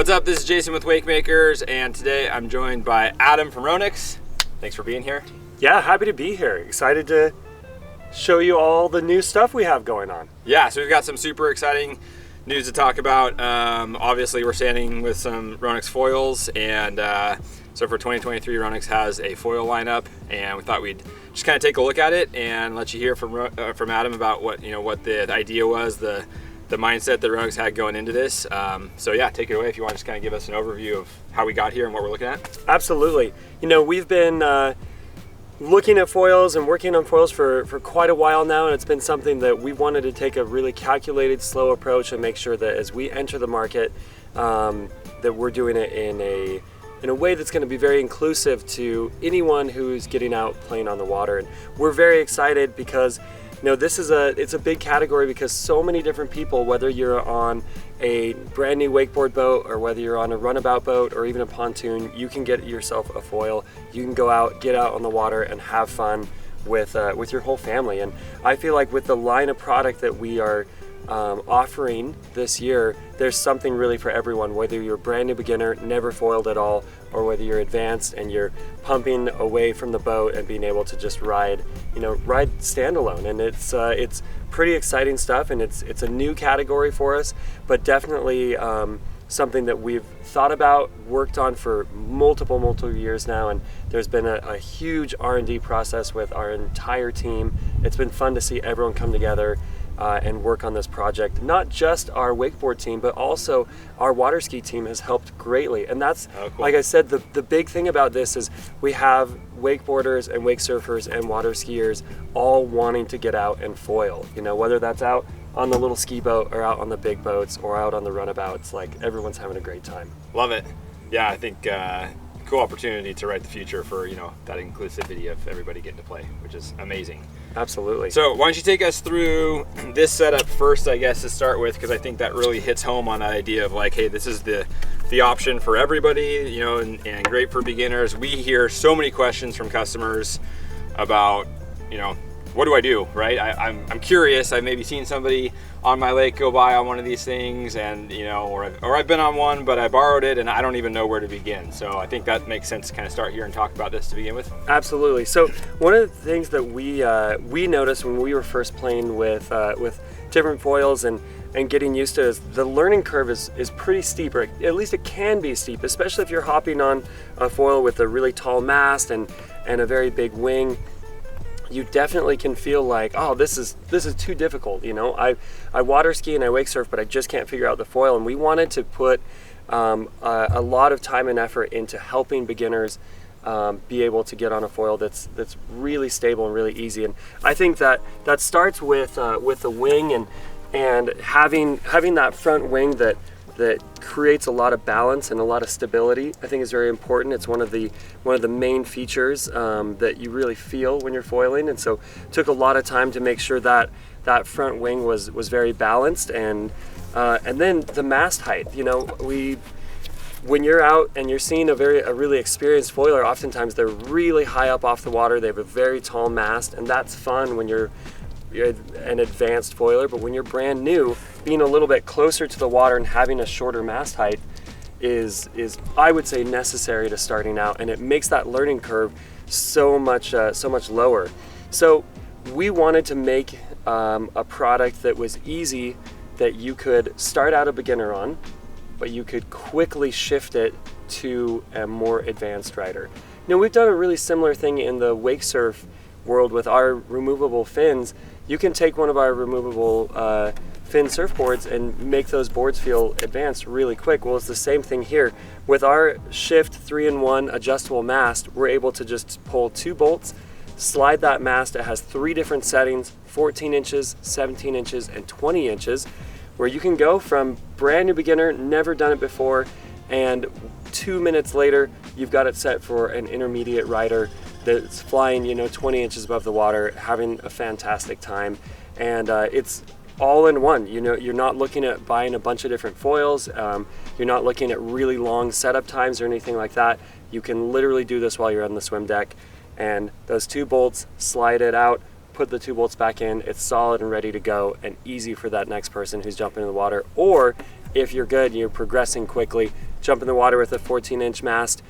What's up? This is Jason with Wakemakers, and today I'm joined by Adam from Ronix. Thanks for being here. Yeah, happy to be here. Excited to show you all the new stuff we have going on. Yeah, so we've got some super exciting news to talk about. Obviously, we're standing with some Ronix foils, and so for 2023, Ronix has a foil lineup, and we thought we'd just kind of take a look at it and let you hear from Adam about what the idea was, the mindset that Ronix had going into this. So yeah, take it away if you want to just kind of give us an overview of how we got here and what we're looking at. Absolutely. You know, we've been looking at foils and working on foils for quite a while now, and it's been something that we wanted to take a really calculated, slow approach and make sure that as we enter the market, that we're doing it in a way that's going to be very inclusive to anyone who's getting out playing on the water. And we're very excited because this is it's a big category, because so many different people, whether you're on a brand new wakeboard boat or whether you're on a runabout boat or even a pontoon, you can get yourself a foil. You can go out, get out on the water and have fun with your whole family. And I feel like with the line of product that we are offering this year, there's something really for everyone, whether you're a brand new beginner, never foiled at all, or whether you're advanced and you're pumping away from the boat and being able to just ride standalone. And it's pretty exciting stuff, and it's a new category for us, but definitely something that we've thought about, worked on for multiple years now, and there's been a huge R&D process with our entire team. It's been fun to see everyone come together and work on this project. Not just our wakeboard team, but also our water ski team has helped greatly. And that's, cool. Like I said, the big thing about this is we have wakeboarders and wake surfers and water skiers all wanting to get out and foil. Whether that's out on the little ski boat or out on the big boats or out on the runabouts, like everyone's having a great time. Love it. Yeah, I think cool opportunity to write the future for that inclusivity of everybody getting to play, which is amazing. Absolutely. So why don't you take us through this setup first, I guess, to start with, because I think that really hits home on the idea of like, hey, this is the option for everybody, and great for beginners. We hear so many questions from customers about, what do I do, right? I'm curious. I've maybe seen somebody on my lake go by on one of these things, and or I've been on one, but I borrowed it, and I don't even know where to begin. So I think that makes sense to kind of start here and talk about this to begin with. Absolutely. So one of the things that we noticed when we were first playing with different foils and getting used to it is the learning curve is pretty steep, or at least it can be steep, especially if you're hopping on a foil with a really tall mast and a very big wing. You definitely can feel like, oh, this is too difficult. I water ski and I wake surf, but I just can't figure out the foil. And we wanted to put a lot of time and effort into helping beginners be able to get on a foil that's really stable and really easy. And I think that starts with the wing and having that front wing that creates a lot of balance and a lot of stability. I think is very important. It's one of the main features that you really feel when you're foiling, and so took a lot of time to make sure that front wing was very balanced, and then the mast height. When you're out and you're seeing a really experienced foiler, oftentimes they're really high up off the water. They have a very tall mast, and that's fun when you're an advanced foiler. But when you're brand new, being a little bit closer to the water and having a shorter mast height is I would say necessary to starting out, and it makes that learning curve so much lower. So we wanted to make a product that was easy, that you could start out a beginner on, but you could quickly shift it to a more advanced rider. We've done a really similar thing in the wake surf world with our removable fins. You can take one of our removable fin surfboards and make those boards feel advanced really quick. Well, it's the same thing here. With our Shift 3-in-1 adjustable mast, we're able to just pull 2 bolts, slide that mast. It has 3 different settings, 14 inches, 17 inches, and 20 inches, where you can go from brand new beginner, never done it before, and 2 minutes later, you've got it set for an intermediate rider that's flying, 20 inches above the water, having a fantastic time. And it's all in one. You're not looking at buying a bunch of different foils. You're not looking at really long setup times or anything like that. You can literally do this while you're on the swim deck. And those 2 bolts, slide it out, put the 2 bolts back in. It's solid and ready to go, and easy for that next person who's jumping in the water. Or if you're good and you're progressing quickly, jump in the water with a 14-inch mast.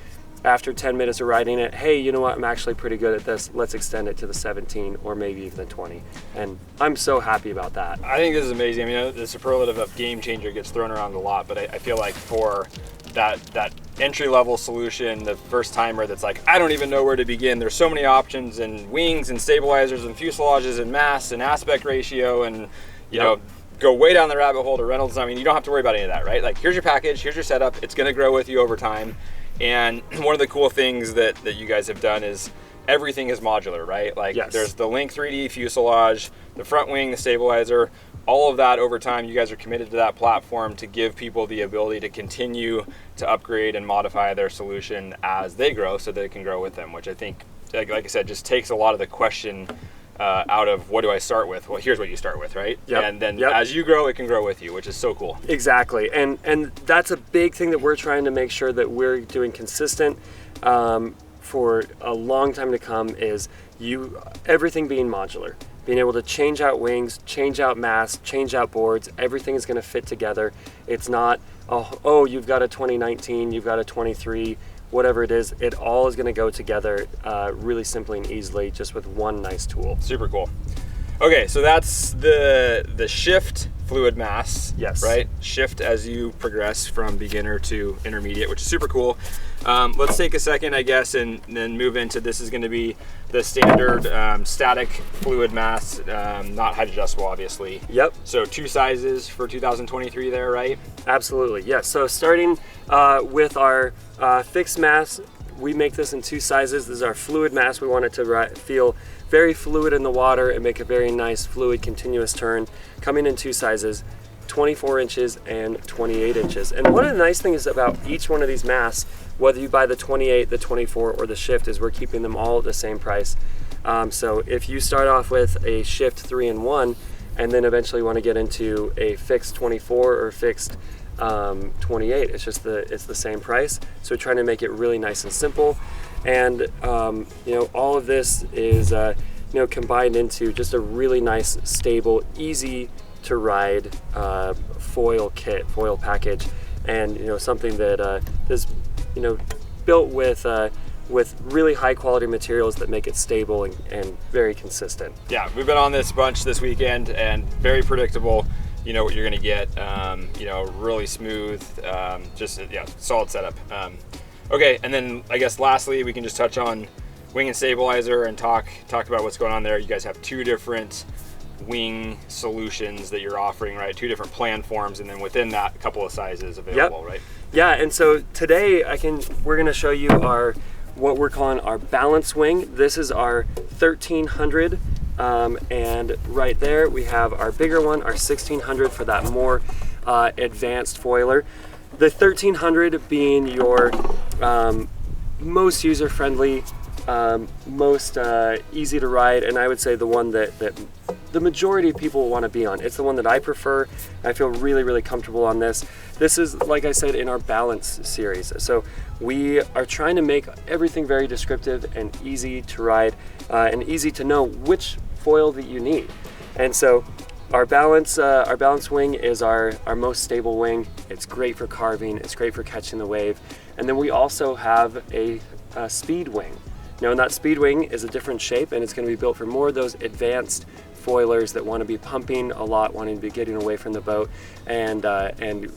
After 10 minutes of riding it, hey, you know what, I'm actually pretty good at this. Let's extend it to the 17 or maybe even the 20. And I'm so happy about that. I think this is amazing. I mean, the superlative of game changer gets thrown around a lot, but I feel like for that entry-level solution, the first timer that's like, I don't even know where to begin. There's so many options and wings and stabilizers and fuselages and mass and aspect ratio and, you know, go way down the rabbit hole to Reynolds. I mean, you don't have to worry about any of that, right? Like, here's your package, here's your setup. It's going to grow with you over time. And one of the cool things that you guys have done is everything is modular, right? Like there's the Link 3D fuselage, the front wing, the stabilizer, all of that over time. You guys are committed to that platform to give people the ability to continue to upgrade and modify their solution as they grow so they can grow with them, which I think, like I said, just takes a lot of the question out of what do I start with? Well, here's what you start with, right? And then as you grow, it can grow with you, which is so cool. Exactly, and that's a big thing that we're trying to make sure that we're doing consistent for a long time to come is everything being modular. Being able to change out wings, change out masts, change out boards, everything is going to fit together. It's not, oh, you've got a 2019, you've got a 23, whatever it is, it all is going to go together really simply and easily just with one nice tool. Super cool. Okay, so that's the shift fluid mass, right? Shift as you progress from beginner to intermediate, which is super cool. Let's take a second, I guess, and then move into this is going to be the standard static fluid mass, not height adjustable, obviously. So 2 sizes for 2023 there, right? Absolutely, yes. So starting with our fixed mass, we make this in 2 sizes. This is our fluid mass. We want it to feel very fluid in the water and make a very nice fluid continuous turn, coming in 2 sizes, 24 inches and 28 inches. And one of the nice things about each one of these masks, whether you buy the 28, the 24, or the shift, is we're keeping them all at the same price. So if you start off with a shift 3-in-1 and then eventually want to get into a fixed 24 or fixed 28, it's the same price. So we're trying to make it really nice and simple. And you know, all of this is you know, combined into just a really nice, stable, easy to ride foil package, and you know, something that is, you know, built with really high quality materials that make it stable and very consistent. Yeah, we've been on this bunch this weekend and very predictable. You know what you're gonna get. You know, really smooth, just solid setup. Okay, and then I guess lastly we can just touch on wing and stabilizer and talk about what's going on there. You guys have 2 different wing solutions that you're offering, right? 2 different plan forms, and then within that, a couple of sizes available, right? Yeah, and so today we're gonna show you what we're calling our balance wing. This is our 1300, and right there we have our bigger one, our 1600 for that more advanced foiler. The 1300 being your most user-friendly, most easy to ride, and I would say the one that the majority of people want to be on. It's the one that I prefer. I feel really, really comfortable on this. This is, like I said, in our balance series. So we are trying to make everything very descriptive and easy to ride, and easy to know which foil that you need. And so our balance wing is our most stable wing. It's great for carving. It's great for catching the wave. And then we also have a speed wing. Now, that speed wing is a different shape, and it's going to be built for more of those advanced foilers that want to be pumping a lot, wanting to be getting away from the boat, and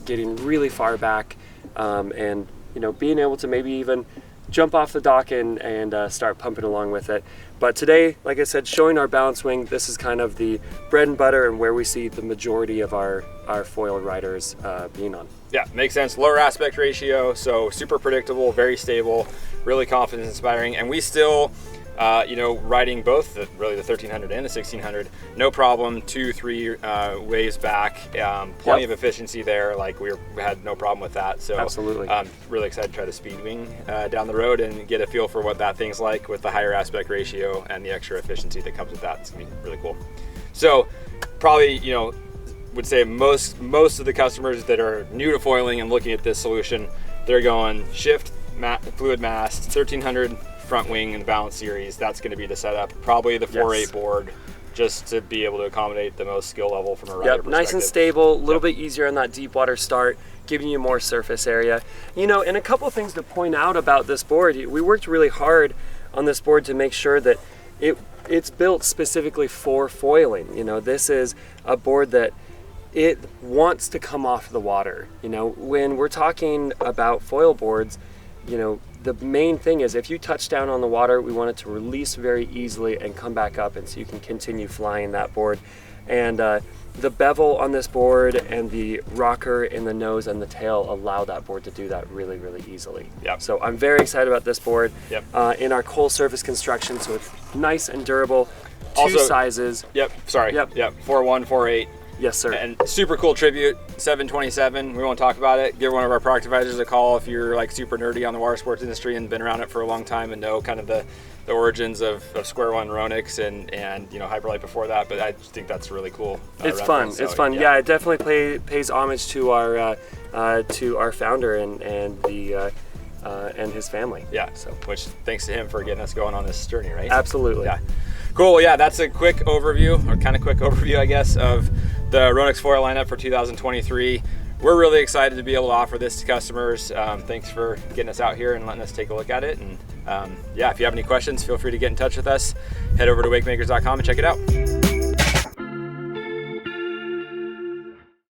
getting really far back, and you know, being able to maybe even jump off the dock and start pumping along with it. But today, like I said, showing our balance wing, this is kind of the bread and butter and where we see the majority of our foil riders being on. Yeah, makes sense. Lower aspect ratio, so super predictable, very stable, really confidence inspiring, and we still, you know, riding both really the 1300 and the 1600, no problem, 2-3 waves back, plenty of efficiency there. Like we had no problem with that. So absolutely, really excited to try the speed wing down the road and get a feel for what that thing's like with the higher aspect ratio and the extra efficiency that comes with that. It's gonna be really cool. So probably, you know, would say most of the customers that are new to foiling and looking at this solution, they're going shift, fluid mast, 1300 front wing in the balance series. That's going to be the setup. Probably the 4.8 board, just to be able to accommodate the most skill level from a rider perspective. Nice and stable, a little bit easier on that deep water start, giving you more surface area. You know, and a couple things to point out about this board. We worked really hard on this board to make sure that it's built specifically for foiling. You know, this is a board that it wants to come off the water. You know, when we're talking about foil boards, you know, the main thing is if you touch down on the water, we want it to release very easily and come back up, and so you can continue flying that board. And the bevel on this board and the rocker in the nose and the tail allow that board to do that really, really easily. Yep. So I'm very excited about this board. Yep. In our coal surface construction, so it's nice and durable. Two Also, sizes. Yep. Sorry. Yep. 4.1, 4.8. Yes, sir. And super cool tribute, 727. We won't talk about it. Give one of our product advisors a call if you're like super nerdy on the water sports industry and been around it for a long time and know kind of the origins of Square One Ronix and you know Hyperlight before that. But I just think that's really cool. It's fun. So, it's fun. Yeah, it definitely pays homage to our founder and his family. Yeah. So which thanks to him for getting us going on this journey, right? Absolutely. Yeah. Cool. Well, yeah, that's a quick overview, or kind of quick overview, I guess, of the Ronix foil lineup for 2023. We're really excited to be able to offer this to customers. Thanks for getting us out here and letting us take a look at it. And yeah, if you have any questions, feel free to get in touch with us. Head over to wakemakers.com and check it out.